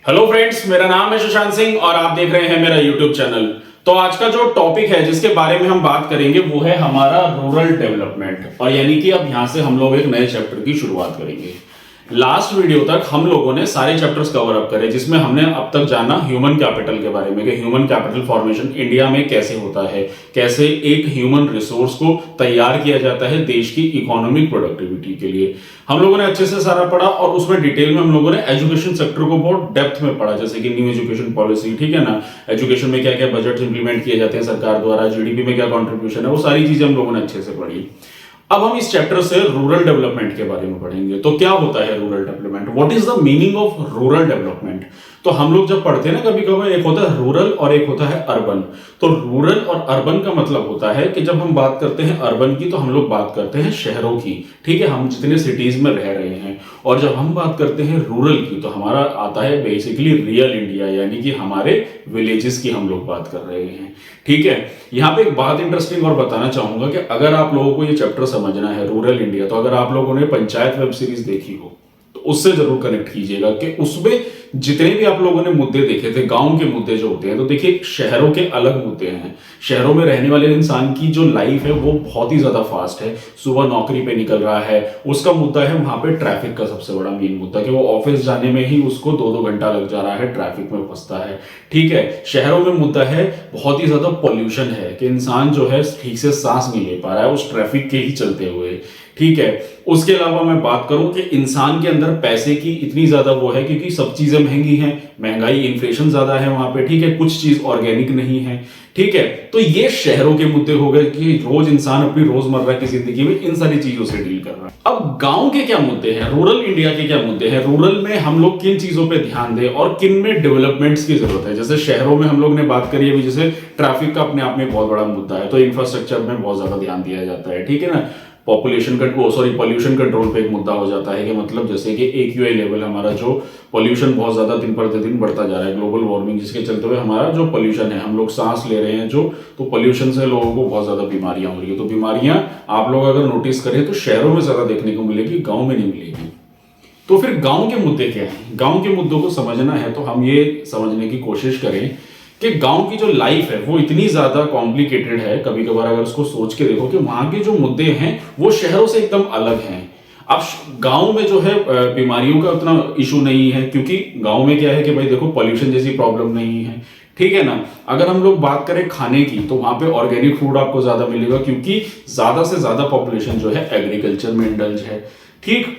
Hello friends, मेरा नाम है सुशांत सिंह और आप देख रहे हैं मेरा यूट्यूब चैनल। तो आज का जो टॉपिक है जिसके बारे में हम बात करेंगे वो है हमारा रूरल डेवलपमेंट। और यानी कि अब यहां से हम लोग एक नए चैप्टर की शुरुआत करेंगे। लास्ट वीडियो तक हम लोगों ने सारे चैप्टर्स कवर अप करे जिसमें हमने अब तक जाना ह्यूमन कैपिटल के बारे में कि ह्यूमन कैपिटल फॉर्मेशन इंडिया में कैसे होता है, कैसे एक ह्यूमन रिसोर्स को तैयार किया जाता है देश की इकोनॉमिक प्रोडक्टिविटी के लिए। हम लोगों ने अच्छे से सारा पढ़ा और उसमें डिटेल में हम लोगों ने एजुकेशन सेक्टर को बहुत डेप्थ में पढ़ा, जैसे कि न्यू एजुकेशन पॉलिसी, ठीक है ना, एजुकेशन में क्या क्या बजट इंप्लीमेंट किए जाते हैं सरकार द्वारा, जीडीपी में क्या कंट्रीब्यूशन है, वो सारी चीजें हम लोगों ने अच्छे से पढ़ी। अब हम इस चैप्टर से रूरल डेवलपमेंट के बारे में पढ़ेंगे। तो क्या होता है rural development, what is the meaning of rural development. तो हम लोग जब पढ़ते हैं ना कभी कभी, एक होता है रूरल और एक होता है अर्बन। तो रूरल और अर्बन का मतलब होता है कि जब हम बात करते हैं अर्बन की तो हम लोग बात करते हैं शहरों की, ठीक है, हम जितने सिटीज में रह रहे हैं। और जब हम बात करते हैं रूरल की तो हमारा आता है बेसिकली रियल इंडिया, यानी कि हमारे विलेजेस की हम लोग बात कर रहे हैं, ठीक है। यहाँ पे एक बात इंटरेस्टिंग और बताना चाहूंगा कि अगर आप लोगों को ये चैप्टर समझना है रूरल इंडिया, तो अगर आप लोगों ने पंचायत वेब सीरीज देखी हो तो उससे जरूर कनेक्ट कीजिएगा कि उसमें जितने भी आप लोगों ने मुद्दे देखे थे, गांव के मुद्दे जो होते हैं, तो देखिए शहरों के अलग मुद्दे हैं। शहरों में रहने वाले इंसान की जो लाइफ है वो बहुत ही ज्यादा फास्ट है, सुबह नौकरी पे निकल रहा है, उसका मुद्दा है वहां पे ट्रैफिक का सबसे बड़ा मेन मुद्दा कि वो ऑफिस जाने में ही उसको 2-2 घंटा लग जा रहा है, ट्रैफिक में फंसता है, ठीक है। शहरों में मुद्दा है बहुत ही ज्यादा पॉल्यूशन है कि इंसान जो है ठीक से सांस नहीं ले पा रहा है उस ट्रैफिक के ही चलते हुए, ठीक है। उसके अलावा मैं बात करूं कि इंसान के अंदर पैसे की इतनी ज्यादा वो है क्योंकि सब चीजें महंगी हैं, महंगाई इन्फ्लेशन ज्यादा है वहां पे, ठीक है, कुछ चीज ऑर्गेनिक नहीं है, ठीक है। तो ये शहरों के मुद्दे हो गए कि रोज इंसान अपनी रोजमर्रा की जिंदगी में इन सारी चीजों से डील कर रहा है। अब गांव के क्या मुद्दे हैं, रूरल इंडिया के क्या मुद्दे हैं, रूरल में हम लोग किन चीजों पे ध्यान दें और किन में डेवलपमेंट्स की जरूरत है। जैसे शहरों में हम लोग ने बात करी अभी, जैसे ट्रैफिक का अपने आप में बहुत बड़ा मुद्दा है, तो इंफ्रास्ट्रक्चर में बहुत ज्यादा ध्यान दिया जाता है, ठीक है ना। पॉपुलेशन पॉल्यूशन कंट्रोल पे एक मुद्दा हो जाता है कि मतलब जैसे कि AQI लेवल हमारा जो पॉल्यूशन बहुत ज्यादा दिन पर दिन बढ़ता जा रहा है, ग्लोबल वार्मिंग जिसके चलते हुए हमारा जो पॉल्यूशन है, हम लोग सांस ले रहे हैं जो, तो पॉल्यूशन से लोगों को बहुत ज्यादा बीमारियां हो रही है। तो बीमारियां आप लोग अगर नोटिस करें तो शहरों में ज्यादा देखने को मिलेगी, गाँव में नहीं मिलेगी। तो फिर गाँव के मुद्दे क्या है, गाँव के मुद्दों को समझना है तो हम ये समझने की कोशिश करें कि गांव की जो लाइफ है वो इतनी ज्यादा कॉम्प्लिकेटेड है, कभी कभार अगर उसको सोच के देखो कि वहां के जो मुद्दे हैं वो शहरों से एकदम अलग हैं। अब गांव में जो है बीमारियों का उतना इशू नहीं है क्योंकि गांव में क्या है कि भाई देखो पॉल्यूशन जैसी प्रॉब्लम नहीं है, ठीक है ना। अगर हम लोग बात करें खाने की तो वहां पे ऑर्गेनिक फूड आपको ज्यादा मिलेगा क्योंकि ज्यादा से ज्यादा पॉपुलेशन जो है एग्रीकल्चर में इंडल्ज है, ठीक।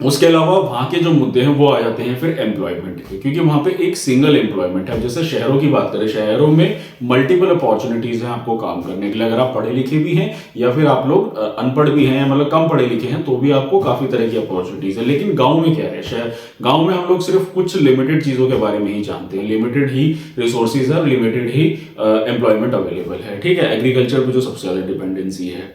उसके अलावा वहां के जो मुद्दे हैं वो आ जाते हैं फिर एम्प्लॉयमेंट के, क्योंकि वहां पे एक सिंगल एम्प्लॉयमेंट है। जैसे शहरों की बात करें, शहरों में मल्टीपल अपॉर्चुनिटीज हैं आपको काम करने के लिए, अगर आप पढ़े लिखे भी हैं या फिर आप लोग अनपढ़ भी हैं, मतलब कम पढ़े लिखे हैं, तो भी आपको काफी तरह की अपॉर्चुनिटीज है। लेकिन गाँव में क्या है, गाँव में हम लोग सिर्फ कुछ लिमिटेड चीजों के बारे में ही जानते हैं, लिमिटेड ही रिसोर्सेज है, लिमिटेड ही एम्प्लॉयमेंट अवेलेबल है, ठीक है। एग्रीकल्चर पे जो सबसे ज्यादा डिपेंडेंसी है।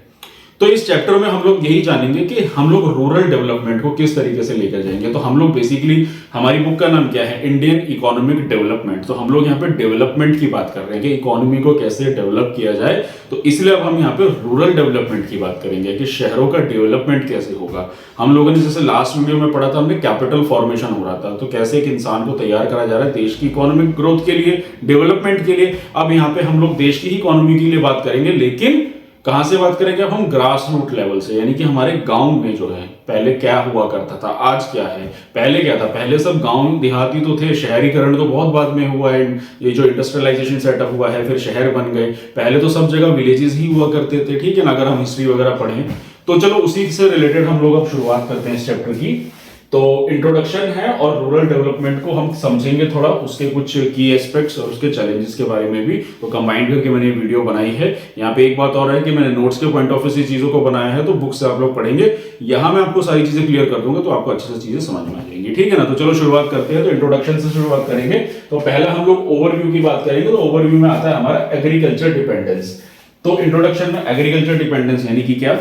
तो इस चैप्टर में हम लोग यही जानेंगे कि हम लोग रूरल डेवलपमेंट को किस तरीके से लेकर जाएंगे। तो हम लोग बेसिकली, हमारी बुक का नाम क्या है, इंडियन इकोनॉमिक डेवलपमेंट। तो हम लोग यहाँ पे डेवलपमेंट की बात कर रहे हैं कि इकोनॉमी को कैसे डेवलप किया जाए, तो इसलिए अब हम यहाँ पे रूरल डेवलपमेंट की बात करेंगे कि शहरों का डेवलपमेंट कैसे होगा। हम लोगों ने जैसे लास्ट वीडियो में पढ़ा था, हमने कैपिटल फॉर्मेशन हो रहा था, तो कैसे एक इंसान को तैयार करा जा रहा है देश की इकोनॉमिक ग्रोथ के लिए, डेवलपमेंट के लिए। अब यहाँ पे हम लोग देश की ही इकोनॉमी के लिए बात करेंगे, लेकिन कहां से बात करेंगे, अब हम ग्रास रूट लेवल से, यानी कि हमारे गांव में जो है पहले क्या हुआ करता था, आज क्या है। पहले क्या था, पहले सब गांव देहाती तो थे, शहरीकरण तो बहुत बाद में हुआ है, ये जो इंडस्ट्रियलाइजेशन सेटअप हुआ है फिर शहर बन गए, पहले तो सब जगह विलेजेस ही हुआ करते थे, ठीक है ना। अगर हम हिस्ट्री वगैरह पढ़ें तो चलो उसी से रिलेटेड हम लोग अब शुरुआत करते हैं इस चैप्टर की। तो इंट्रोडक्शन है और रूरल डेवलपमेंट को हम समझेंगे थोड़ा, उसके कुछ की एस्पेक्ट्स और उसके चैलेंजेस के बारे में भी तो कंबाइंड करके मैंने वीडियो बनाई है। यहाँ पे एक बात और है कि मैंने नोट्स के पॉइंट ऑफ व्यू से चीजों को बनाया है, तो बुक से आप लोग पढ़ेंगे, यहाँ मैं आपको सारी चीजें क्लियर कर दूंगा तो आपको अच्छे से चीजें समझ में आ जाएंगी, ठीक है ना। तो चलो शुरुआत करते हैं। तो इंट्रोडक्शन से शुरुआत करेंगे। तो पहला हम लोग ओवरव्यू की बात करेंगे। तो ओवरव्यू में आता है हमारा एग्रीकल्चर डिपेंडेंस। तो इंट्रोडक्शन में एग्रीकल्चर डिपेंडेंस यानी कि क्या,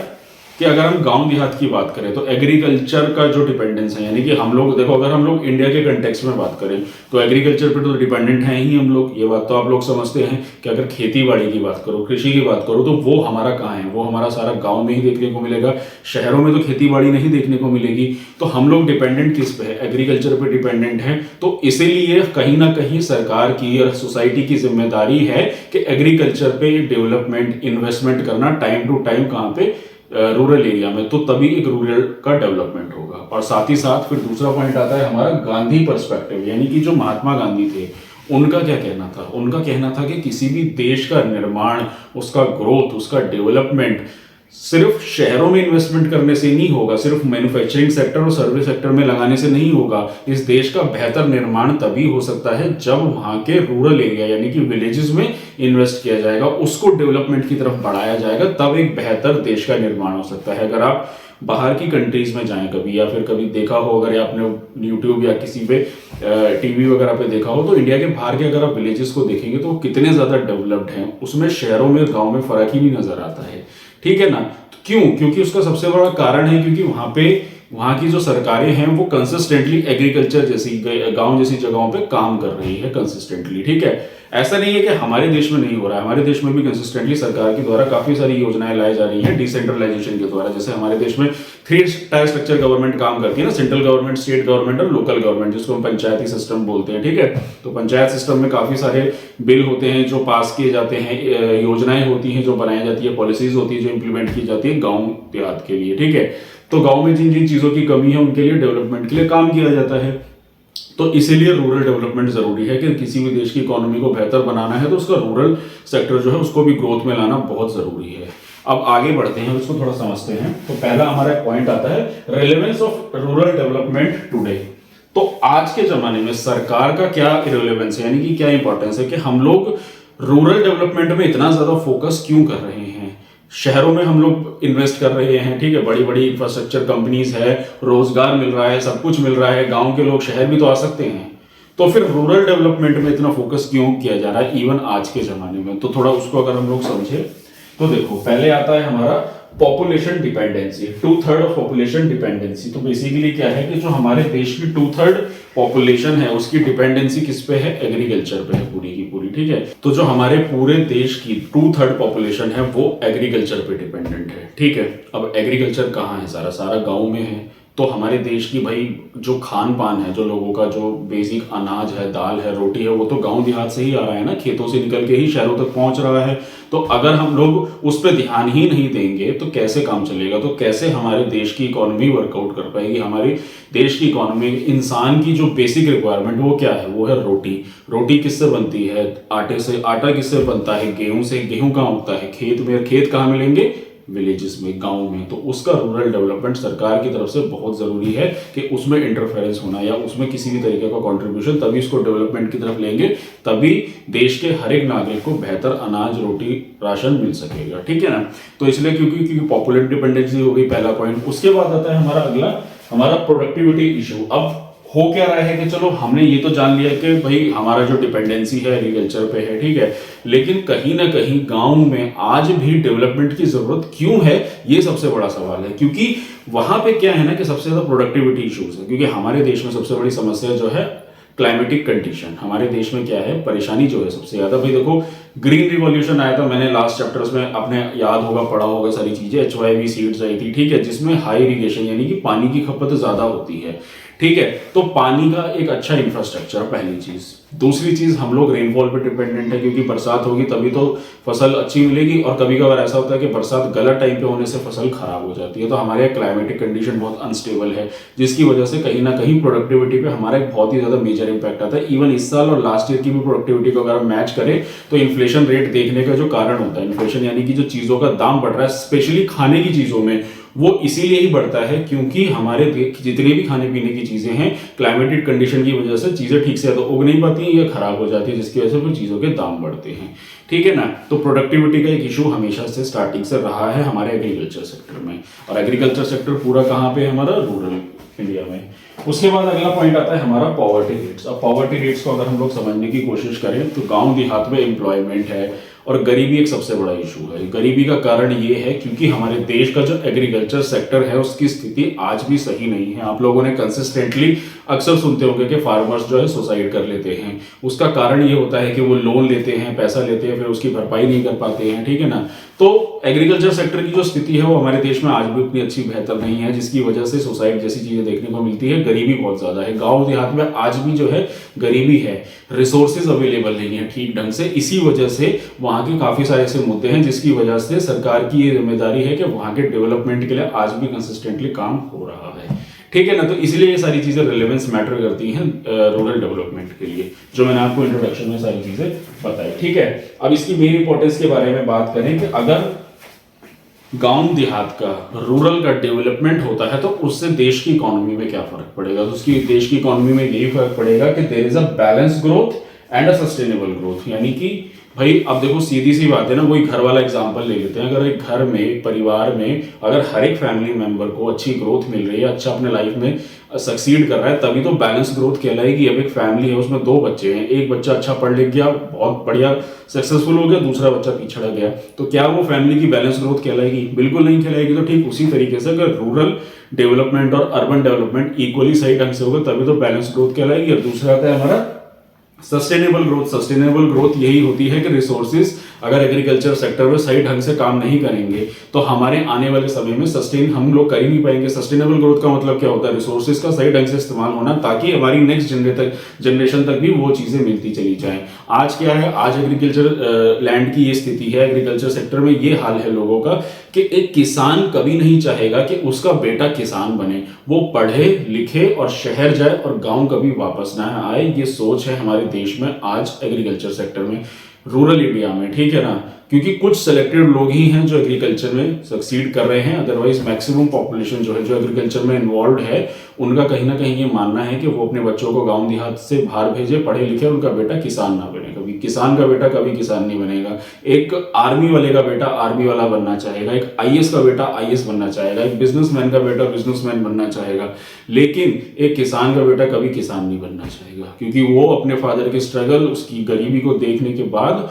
कि अगर हम गांव देहात की बात करें तो एग्रीकल्चर का जो डिपेंडेंस है, यानी कि हम लोग देखो, अगर हम लोग इंडिया के कंटेक्स्ट में बात करें तो एग्रीकल्चर पे तो डिपेंडेंट हैं ही हम लोग, ये बात तो आप लोग समझते हैं कि अगर खेती बाड़ी की बात करो, कृषि की बात करो, तो वो हमारा कहाँ है, वो हमारा सारा गाँव में ही देखने को मिलेगा। शहरों में तो खेती बाड़ी नहीं देखने को मिलेगी। तो हम लोग डिपेंडेंट किस पे है, एग्रीकल्चर पे डिपेंडेंट है। तो इसीलिए कहीं ना कहीं सरकार की और सोसाइटी की जिम्मेदारी है कि एग्रीकल्चर पे डेवलपमेंट, इन्वेस्टमेंट करना टाइम टू टाइम, कहाँ पे, रूरल एरिया में, तो तभी एक रूरल का डेवलपमेंट होगा। और साथ ही साथ फिर दूसरा पॉइंट आता है हमारा गांधी पर्सपेक्टिव, यानी कि जो महात्मा गांधी थे उनका क्या कहना था। उनका कहना था कि किसी भी देश का निर्माण, उसका ग्रोथ, उसका डेवलपमेंट सिर्फ शहरों में इन्वेस्टमेंट करने से नहीं होगा, सिर्फ मैन्युफैक्चरिंग सेक्टर और सर्विस सेक्टर में लगाने से नहीं होगा। इस देश का बेहतर निर्माण तभी हो सकता है जब वहां के रूरल एरिया यानी कि विलेजेस में इन्वेस्ट किया जाएगा, उसको डेवलपमेंट की तरफ बढ़ाया जाएगा, तब एक बेहतर देश का निर्माण हो सकता है। अगर आप बाहर की कंट्रीज में जाएं कभी, या फिर कभी देखा हो, अगर आपने यूट्यूब या किसी पे टीवी वगैरह पे देखा हो, तो इंडिया के बाहर के अगर आप विलेजेस को देखेंगे तो वो कितने ज्यादा डेवलप्ड हैं, उसमें शहरों में गाँव में फर्क ही नहीं नजर आता है। ठीक है ना। तो क्यों? क्योंकि उसका सबसे बड़ा कारण है क्योंकि वहां की जो सरकारें हैं वो कंसिस्टेंटली एग्रीकल्चर जैसी, गांव जैसी जगहों पे काम कर रही है कंसिस्टेंटली। ठीक है, ऐसा नहीं है कि हमारे देश में नहीं हो रहा है, हमारे देश में भी कंसिस्टेंटली सरकार के द्वारा काफी सारी योजनाएं लाई जा रही हैं डिसेंट्रलाइजेशन के द्वारा। जैसे हमारे देश में 3 टायर स्ट्रक्चर गवर्नमेंट काम करती है ना, सेंट्रल गवर्नमेंट, स्टेट गवर्नमेंट और लोकल गवर्नमेंट, जिसको हम पंचायती सिस्टम बोलते हैं। ठीक है, तो पंचायत सिस्टम में काफी सारे बिल होते हैं जो पास किए जाते हैं, योजनाएं होती हैं जो बनाई जाती है, पॉलिसीज होती है जो इंप्लीमेंट की जाती है गाँव देहात के लिए। ठीक है, तो गांव में जिन जिन चीजों की कमी है उनके लिए डेवलपमेंट के लिए काम किया जाता है। तो इसीलिए रूरल डेवलपमेंट जरूरी है कि किसी भी देश की इकोनॉमी को बेहतर बनाना है तो उसका रूरल सेक्टर जो है उसको भी ग्रोथ में लाना बहुत जरूरी है। अब आगे बढ़ते हैं, उसको थोड़ा समझते हैं। तो पहला हमारा पॉइंट आता है relevance of rural development today. तो आज के जमाने में सरकार का क्या रिलेवेंस है, यानी कि क्या इंपॉर्टेंस है कि हम लोग रूरल डेवलपमेंट में इतना ज्यादा फोकस क्यों कर रहे हैं। शहरों में हम लोग इन्वेस्ट कर रहे हैं, ठीक है, बड़ी बड़ी इंफ्रास्ट्रक्चर कंपनीज है, रोजगार मिल रहा है, सब कुछ मिल रहा है, गांव के लोग शहर भी तो आ सकते हैं। तो फिर रूरल डेवलपमेंट में इतना फोकस क्यों किया जा रहा है इवन आज के जमाने में। तो थोड़ा उसको अगर हम लोग समझे तो देखो, पहले आता है हमारा population dependency, 2/3 of population dependency. तो बेसिकली क्या है कि जो हमारे देश की 2/3 पॉपुलेशन है उसकी डिपेंडेंसी किस पे है, एग्रीकल्चर पे है पूरी की पूरी। ठीक है, तो जो हमारे पूरे देश की 2/3 पॉपुलेशन है वो एग्रीकल्चर पे डिपेंडेंट है। ठीक है, अब एग्रीकल्चर कहाँ है, सारा सारा गाँव में है। तो हमारे देश की भाई जो खान पान है, जो लोगों का जो बेसिक अनाज है, दाल है, रोटी है, वो तो गांव देहात से ही आ रहा है ना, खेतों से निकल के ही शहरों तक पहुंच रहा है। तो अगर हम लोग उस पर ध्यान ही नहीं देंगे तो कैसे काम चलेगा, तो कैसे हमारे देश की इकोनॉमी वर्कआउट कर पाएगी। हमारी देश की इकोनॉमी, इंसान की जो बेसिक रिक्वायरमेंट वो क्या है, वो है रोटी। रोटी किससे बनती है, आटे से। आटा किससे बनता है, गेहूं से। गेहूं कहाँ उगता है, खेत में। खेत कहाँ मिलेंगे, विलेजेस में, गांव में। तो उसका रूरल डेवलपमेंट सरकार की तरफ से बहुत जरूरी है कि उसमें इंटरफेरेंस होना या उसमें किसी भी तरीके का कंट्रीब्यूशन, तभी इसको डेवलपमेंट की तरफ लेंगे, तभी देश के हर एक नागरिक को बेहतर अनाज, रोटी, राशन मिल सकेगा। ठीक है ना। तो इसलिए क्योंकि पॉपुलर डिपेंडेंसी हो गई पहला पॉइंट। उसके बाद आता है हमारा अगला, हमारा प्रोडक्टिविटी इशू। अब हो क्या रहा है कि चलो हमने ये तो जान लिया कि भाई हमारा जो डिपेंडेंसी है एग्रीकल्चर पे है, ठीक है, लेकिन कहीं ना कहीं गांव में आज भी डेवलपमेंट की जरूरत क्यों है, ये सबसे बड़ा सवाल है। क्योंकि वहां पे क्या है ना कि सबसे ज्यादा प्रोडक्टिविटी इश्यूज है। क्योंकि हमारे देश में सबसे बड़ी समस्या जो है क्लाइमेटिक कंडीशन। हमारे देश में क्या है, परेशानी जो है सबसे ज्यादा, भाई देखो ग्रीन रिवॉल्यूशन आया था, मैंने लास्ट चैप्टर्स में अपने याद होगा, पढ़ा होगा सारी चीजें, HYV सीड्स आई थी, ठीक है, जिसमें हाई इरिगेशन यानी कि पानी की खपत ज्यादा होती है। ठीक है, तो पानी का एक अच्छा इंफ्रास्ट्रक्चर पहली चीज। दूसरी चीज, हम लोग रेनफॉल पे डिपेंडेंट है, क्योंकि बरसात होगी तभी तो फसल अच्छी मिलेगी। और कभी कभार ऐसा होता है कि बरसात गलत टाइम पे होने से फसल खराब हो जाती है। तो हमारे क्लाइमेटिक कंडीशन बहुत अनस्टेबल है, जिसकी वजह से कहीं ना कहीं प्रोडक्टिविटी पे हमारा एक बहुत ही ज्यादा मेजर इंपैक्ट आता है। इवन इस साल और लास्ट ईयर की भी प्रोडक्टिविटी को अगर हम मैच करें तो इन्फ्लेशन रेट देखने का जो कारण होता है, इन्फ्लेशन यानी कि जो चीजों का दाम बढ़ रहा है स्पेशली खाने की चीजों में, वो इसीलिए ही बढ़ता है क्योंकि हमारे जितनी भी खाने पीने की चीजें हैं, क्लाइमेटिक कंडीशन की वजह से चीजें ठीक से तो उग नहीं पाती हैं या खराब हो जाती है, जिसकी वजह से फिर चीजों के दाम बढ़ते हैं। ठीक है ना। तो प्रोडक्टिविटी का एक इशू हमेशा से स्टार्टिंग से रहा है हमारे एग्रीकल्चर सेक्टर में। और एग्रीकल्चर सेक्टर पूरा कहाँ पे है, हमारा रूरल इंडिया में। उसके बाद अगला पॉइंट आता है हमारा पॉवर्टी रेट्स। अब पॉवर्टी रेट्स को अगर हम लोग समझने की कोशिश करें तो गांव देहात में एम्प्लॉयमेंट है और गरीबी एक सबसे बड़ा इशू है। गरीबी का कारण ये है क्योंकि हमारे देश का जो एग्रीकल्चर सेक्टर है उसकी स्थिति आज भी सही नहीं है। आप लोगों ने कंसिस्टेंटली अक्सर सुनते होंगे कि फार्मर्स जो है सुसाइड कर लेते हैं। उसका कारण ये होता है कि वो लोन लेते हैं, पैसा लेते हैं, फिर उसकी भरपाई नहीं कर पाते हैं, ठीक है ना। तो एग्रीकल्चर सेक्टर की जो स्थिति है वो हमारे देश में आज भी उतनी अच्छी बेहतर नहीं है, जिसकी वजह से सुसाइड जैसी चीजें देखने को मिलती है। गरीबी बहुत ज्यादा है, गांव देहात में आज भी जो है गरीबी है, रिसोर्सेज अवेलेबल नहीं है ठीक ढंग से। इसी वजह से वहां के काफी सारे ऐसे मुद्दे हैं जिसकी वजह से सरकार की ये जिम्मेदारी है कि वहां के डेवलपमेंट के लिए आज भी कंसिस्टेंटली काम हो रहा है, ठीक है ना। तो इसलिए ये सारी चीजें रिलेवेंस मैटर करती हैं रूरल डेवलपमेंट के लिए, जो मैंने आपको इंट्रोडक्शन में सारी चीजें बताई, ठीक है। अब इसकी मेन इंपॉर्टेंस के बारे में बात करें कि अगर गांव देहात का, रूरल का डेवलपमेंट होता है तो उससे देश की इकोनॉमी में क्या फर्क पड़ेगा। तो उसकी देश की इकोनॉमी में यही फर्क पड़ेगा कि there is a balance growth and a sustainable growth. यानी कि भाई अब देखो सीधी सी बात है ना, वही घर वाला एग्जांपल ले लेते हैं। अगर एक घर में, एक परिवार में अगर हर एक फैमिली मेंबर को अच्छी ग्रोथ मिल रही है, अच्छा अपने लाइफ में सक्सीड कर रहा है, तभी तो बैलेंस ग्रोथ कहलाएगी। अब एक फैमिली है उसमें 2 बच्चे हैं, एक बच्चा अच्छा पढ़ लिख गया, बहुत बढ़िया सक्सेसफुल हो गया, दूसरा बच्चा पिछड़ा गया, तो क्या वो फैमिली की बैलेंस ग्रोथ कहलाएगी? बिल्कुल नहीं कहलाएगी। तो ठीक उसी तरीके से अगर रूरल डेवलपमेंट और अर्बन डेवलपमेंट इक्वली सही ढंग से होगा तभी तो बैलेंस ग्रोथ कहलाएगी। और दूसरा आता है हमारा सस्टेनेबल ग्रोथ। सस्टेनेबल ग्रोथ यही होती है कि रिसोर्सेज अगर एग्रीकल्चर सेक्टर में सही ढंग से काम नहीं करेंगे तो हमारे आने वाले समय में सस्टेन हम लोग कर ही नहीं पाएंगे। सस्टेनेबल ग्रोथ का मतलब क्या होता है? रिसोर्सेज का सही ढंग से इस्तेमाल होना, ताकि हमारी नेक्स्ट जनरेशन तक भी वो चीजें मिलती चली जाएं। आज क्या है, आज एग्रीकल्चर लैंड की ये स्थिति है, एग्रीकल्चर सेक्टर में ये हाल है लोगों का कि एक किसान कभी नहीं चाहेगा कि उसका बेटा किसान बने। वो पढ़े लिखे और शहर जाए और गांव कभी वापस ना आए। ये सोच है हमारे देश में आज एग्रीकल्चर सेक्टर में, रूरल इंडिया में, ठीक है ना। क्योंकि कुछ सिलेक्टेड लोग ही हैं जो एग्रीकल्चर में सक्सीड कर रहे हैं, अदरवाइज मैक्सिमम पॉपुलेशन जो है जो एग्रीकल्चर में इन्वॉल्व है उनका कहीं ना कहीं ये मानना है कि वो अपने बच्चों को गांव देहात से बाहर भेजे, पढ़े लिखे, और उनका बेटा किसान ना बने। कभी किसान का बेटा कभी किसान नहीं बनेगा। एक आर्मी वाले का बेटा आर्मी वाला बनना चाहेगा, एक आईएएस का बेटा आईएएस बनना चाहेगा, एक बिजनेसमैन का बेटा बिजनेसमैन बनना चाहेगा, लेकिन एक किसान का बेटा कभी किसान नहीं बनना चाहेगा, क्योंकि वो अपने फादर के स्ट्रगल, उसकी गरीबी को देखने के बाद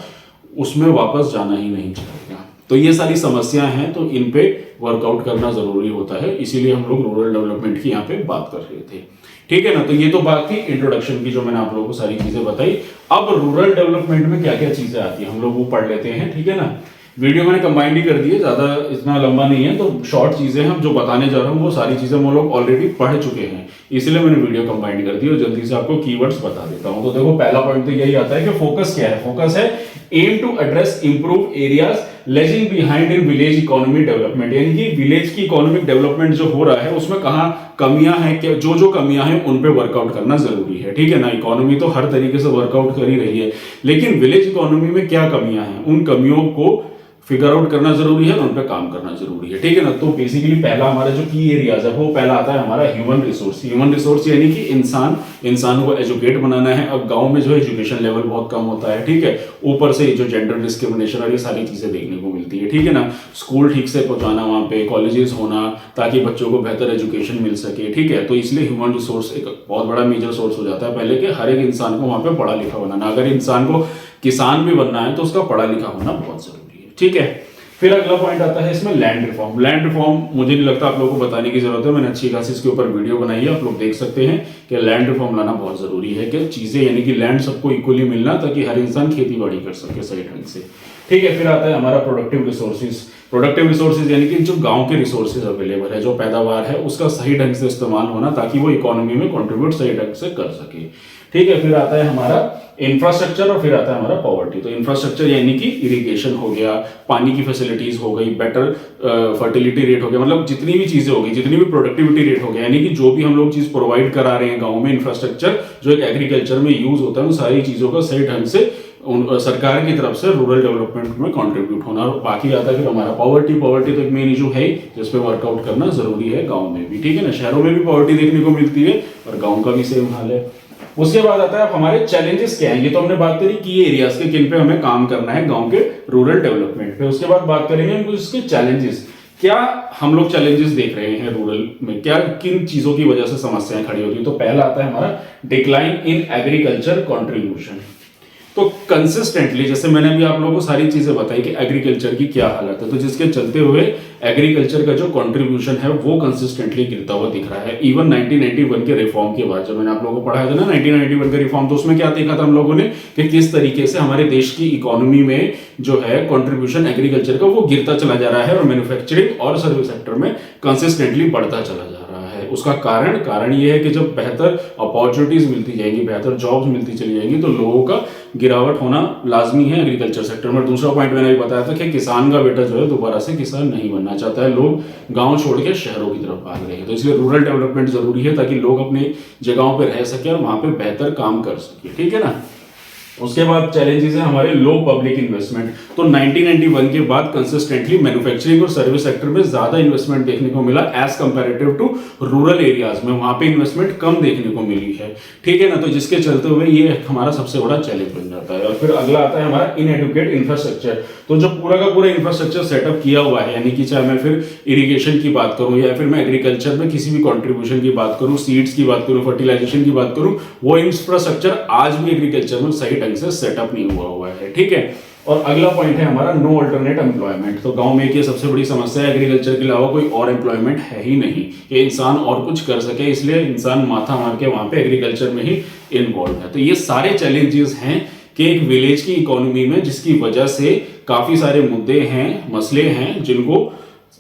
उसमें वापस जाना ही नहीं चाहेगा। तो ये सारी समस्याएं हैं, तो इन पे वर्कआउट करना जरूरी होता है। इसीलिए हम लोग रूरल डेवलपमेंट की यहाँ पे बात कर रहे थे, ठीक है ना। तो ये तो बात थी इंट्रोडक्शन की, जो मैंने आप लोगों को सारी चीजें बताई। अब रूरल डेवलपमेंट में क्या क्या चीजें आती है हम लोग वो पढ़ लेते हैं, ठीक है ना। वीडियो मैंने कंबाइंड ही कर दी है, ज्यादा इतना लंबा नहीं है, तो शॉर्ट चीजें हम जो बताने जा रहा हूँ वो सारी चीजें हम लोग ऑलरेडी पढ़ चुके हैं, इसलिए मैंने वीडियो कंबाइंड कर दी और जल्दी से आपको कीवर्ड्स बता देता हूँ। तो देखो पहला पॉइंट तो यही आता है कि फोकस क्या है। फोकस है aim to address improve areas lagging behind in village economy development. यानी कि विलेज की इकोनॉमिक डेवलपमेंट जो हो रहा है उसमें कहाँ कमियां हैं, क्या जो कमियां हैं उन पे वर्कआउट करना जरूरी है, ठीक है ना। इकोनॉमी तो हर तरीके से वर्कआउट कर ही रही है, लेकिन विलेज इकोनॉमी में क्या कमियां हैं उन कमियों को फिगर आउट करना जरूरी है, उन पे काम करना जरूरी है, ठीक है ना। तो बेसिकली पहला हमारा जो की एरियाज है वो पहला आता है हमारा ह्यूमन रिसोर्स। ह्यूमन रिसोर्स यानी कि इंसान को एजुकेट बनाना है। अब गांव में जो है एजुकेशन लेवल बहुत कम होता है, ठीक है। ऊपर से जो जेंडर डिस्क्रिमिनेशन और ये सारी चीजें देखने को मिलती है, ठीक है ना। स्कूल ठीक से पहुंचाना, वहां पे कॉलेजेस होना ताकि बच्चों को बेहतर एजुकेशन मिल सके, ठीक है। तो इसलिए ह्यूमन रिसोर्स एक बहुत बड़ा मेजर सोर्स हो जाता है पहले कि हर एक इंसान को वहां पे पढ़ा लिखा बनाना। अगर इंसान को किसान भी बनना है तो उसका पढ़ा लिखा होना बहुत जरूरी है, ठीक है। फिर अगला पॉइंट आता है इसमें लैंड रिफॉर्म। लैंड रिफॉर्म मुझे नहीं लगता आप लोगों को बताने की जरूरत है, मैंने अच्छी खासी इसके ऊपर वीडियो बनाई है, आप लोग देख सकते हैं कि लैंड रिफॉर्म लाना बहुत जरूरी है कि चीजें यानी कि लैंड सबको इक्वली मिलना ताकि हर इंसान खेती बाड़ी कर सके सही ढंग से, ठीक है। फिर आता है हमारा प्रोडक्टिव रिसोर्सेज। प्रोडक्टिव रिसोर्सेज यानी कि जो गांव के रिसोर्सेज अवेलेबल है, जो पैदावार है उसका सही ढंग से इस्तेमाल होना ताकि वो इकोनॉमी में कंट्रीब्यूट सही ढंग से कर सके, ठीक है। फिर आता है हमारा इंफ्रास्ट्रक्चर और फिर आता है हमारा पॉवर्टी। तो इंफ्रास्ट्रक्चर यानी कि इरिगेशन हो गया, पानी की फैसिलिटीज हो गई, बेटर फर्टिलिटी रेट हो गया, मतलब जितनी भी चीजें हो गई, जितनी भी प्रोडक्टिविटी रेट हो गया, यानी कि जो भी हम लोग चीज प्रोवाइड करा रहे हैं गांव में, इंफ्रास्ट्रक्चर जो एक एग्रीकल्चर में यूज होता है, उन सारी चीजों का सही ढंग से सरकार की तरफ से रूरल डेवलपमेंट में कंट्रीब्यूट होना। और बाकी आता है फिर हमारा पॉवर्टी। पॉवर्टी तो एक मेन इशू है जिस पे वर्कआउट करना जरूरी है गांव में भी, ठीक है ना। शहरों में भी पॉवर्टी देखने को मिलती है और गांव का भी सेम हाल है। उसके बाद आता है हमारे चैलेंजेस क्या है। ये तो हमने बात करी की एरियाज के किन पे हमें काम करना है गांव के रूरल डेवलपमेंट पे। उसके बाद बात करेंगे हम इसके चैलेंजेस, क्या हम लोग चैलेंजेस देख रहे हैं रूरल में, क्या किन चीजों की वजह से समस्याएं खड़ी होती है। तो पहला आता है हमारा डिक्लाइन इन एग्रीकल्चर कंट्रीब्यूशन। तो कंसिस्टेंटली, जैसे मैंने अभी आप लोगों को सारी चीजें बताई कि एग्रीकल्चर की क्या हालत है, तो जिसके चलते हुए एग्रीकल्चर का जो कंट्रीब्यूशन है वो कंसिस्टेंटली गिरता हुआ दिख रहा है। इवन 1991 के रिफॉर्म के बाद, जब मैंने आप लोगों को पढ़ाया था ना 1991 का रिफॉर्म, तो उसमें क्या देखा था हम लोगों ने कि किस तरीके से हमारे देश की इकोनॉमी में जो है कंट्रीब्यूशन एग्रीकल्चर का वो गिरता चला जा रहा है और मैन्युफैक्चरिंग और सर्विस सेक्टर में कंसिस्टेंटली बढ़ता चला जा रहा है। उसका कारण ये है कि जब बेहतर अपॉर्चुनिटीज मिलती जाएंगी, बेहतर जॉब्स मिलती चली जाएंगी, तो लोगों का गिरावट होना लाजमी है एग्रीकल्चर सेक्टर में। दूसरा पॉइंट मैंने भी बताया था कि किसान का बेटा जो है दोबारा से किसान नहीं बनना चाहता है, लोग गांव छोड़ के शहरों की तरफ भाग रहे हैं। तो इसलिए रूरल डेवलपमेंट जरूरी है ताकि लोग अपनी जगहों पर रह सके और वहां पे बेहतर काम कर सके, ठीक है ना। उसके बाद चैलेंजेस है हमारे लो पब्लिक इन्वेस्टमेंट। तो 1991 के बाद कंसिस्टेंटली मैन्युफैक्चरिंग और सर्विस सेक्टर में ज्यादा इन्वेस्टमेंट देखने को मिला as comparative to rural areas में, वहां पे इन्वेस्टमेंट कम देखने को मिली है, ठीक है ना। तो जिसके चलते हुए ये हमारा सबसे बड़ा चैलेंज बन जाता है। और फिर अगला आता है हमारा इनएडुकेट इंफ्रास्ट्रक्चर। तो जो पूरा का पूरा इंफ्रास्ट्रक्चर सेटअप किया हुआ है, यानी कि चाहे मैं फिर इरिगेशन की बात करूं या फिर मैं एग्रीकल्चर में किसी भी कंट्रीब्यूशन की बात करूं, सीड्स की बात करूं, फर्टिलाइजेशन की बात करूं, वो इंफ्रास्ट्रक्चर आज भी एग्रीकल्चर में सही ढंग से सेटअप नहीं हुआ है, ठीक है। और अगला पॉइंट है हमारा नो अल्टरनेट एम्प्लॉयमेंट। तो गांव में एक ये सबसे बड़ी समस्या है, एग्रीकल्चर के अलावा कोई और एम्प्लॉयमेंट है ही नहीं कि इंसान और कुछ कर सके, इसलिए इंसान माथा मार के वहां पे एग्रीकल्चर में ही इन्वॉल्व है। तो ये सारे चैलेंजेस हैं कि एक विलेज की इकोनॉमी में, जिसकी वजह से काफी सारे मुद्दे हैं, मसले हैं, जिनको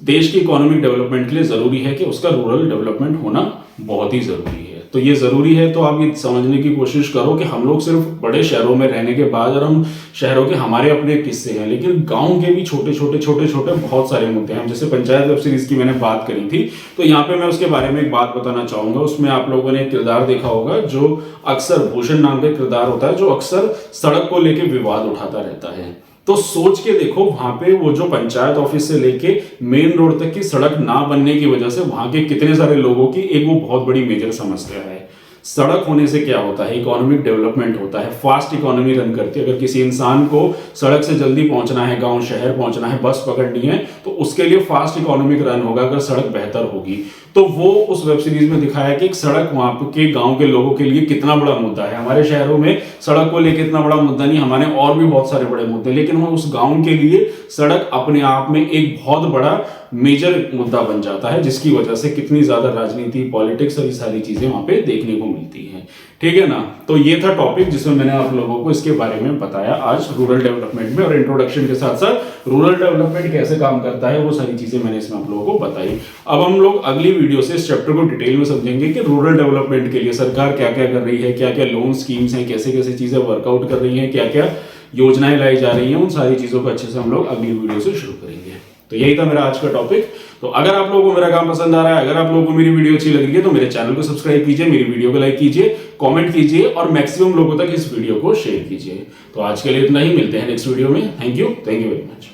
देश की इकोनॉमिक डेवलपमेंट के लिए जरूरी है कि उसका रूरल डेवलपमेंट होना बहुत ही जरूरी है। तो ये जरूरी है, तो आप ये समझने की कोशिश करो कि हम लोग सिर्फ बड़े शहरों में रहने के बाद, और हम शहरों के हमारे अपने किस्से हैं, लेकिन गांव के भी छोटे छोटे बहुत सारे मुद्दे हैं। जैसे पंचायत वेब सीरीज की मैंने बात करी थी, तो यहाँ पे मैं उसके बारे में एक बात बताना चाहूंगा। उसमें आप लोगों ने एक किरदार देखा होगा जो अक्सर, भूषण नाम का किरदार होता है, जो अक्सर सड़क को लेकर विवाद उठाता रहता है। तो सोच के देखो, वहां पे वो जो पंचायत ऑफिस से लेके मेन रोड तक की सड़क ना बनने की वजह से वहां के कितने सारे लोगों की एक वो बहुत बड़ी मेजर समस्या है। सड़क होने से क्या होता है, इकोनॉमिक डेवलपमेंट होता है, फास्ट इकोनॉमी रन करती है। अगर किसी इंसान को सड़क से जल्दी पहुंचना है, गांव शहर पहुंचना है, बस पकड़नी है, तो उसके लिए फास्ट इकोनॉमिक रन होगा अगर सड़क बेहतर होगी। तो वो उस वेब सीरीज में दिखाया कि एक सड़क वहां के गांव के लोगों के लिए कितना बड़ा मुद्दा है। हमारे शहरों में सड़क को लेकर इतना बड़ा मुद्दा नहीं, हमारे और भी बहुत सारे बड़े मुद्दे, लेकिन वो उस गांव के लिए सड़क अपने आप में एक बहुत बड़ा मेजर मुद्दा बन जाता है, जिसकी वजह से कितनी ज्यादा राजनीति, पॉलिटिक्स और ये सारी चीजें वहां पे देखने को मिलती हैं, ठीक है ना। तो ये था टॉपिक जिसमें मैंने आप लोगों को इसके बारे में बताया आज रूरल डेवलपमेंट में, और इंट्रोडक्शन के साथ साथ रूरल डेवलपमेंट कैसे काम करता है वो सारी चीजें मैंने इसमें आप लोगों को बताई। अब हम लोग अगली वीडियो से इस चैप्टर को डिटेल में समझेंगे कि रूरल डेवलपमेंट के लिए सरकार क्या क्या कर रही है, क्या क्या लोन स्कीम्स हैं, कैसे कैसे चीजें वर्कआउट कर रही हैं, क्या क्या योजनाएं लाई जा रही हैं, उन सारी चीजों को अच्छे से हम लोग अगली वीडियो से शुरू करेंगे। तो यही था मेरा आज का टॉपिक। तो अगर आप लोगों को मेरा काम पसंद आ रहा है, अगर आप लोगों को मेरी वीडियो अच्छी लग रही है, तो मेरे चैनल को सब्सक्राइब कीजिए, मेरी वीडियो को लाइक कीजिए, कमेंट कीजिए और मैक्सिमम लोगों तक इस वीडियो को शेयर कीजिए। तो आज के लिए इतना ही, मिलते हैं नेक्स्ट वीडियो में। Thank you very much.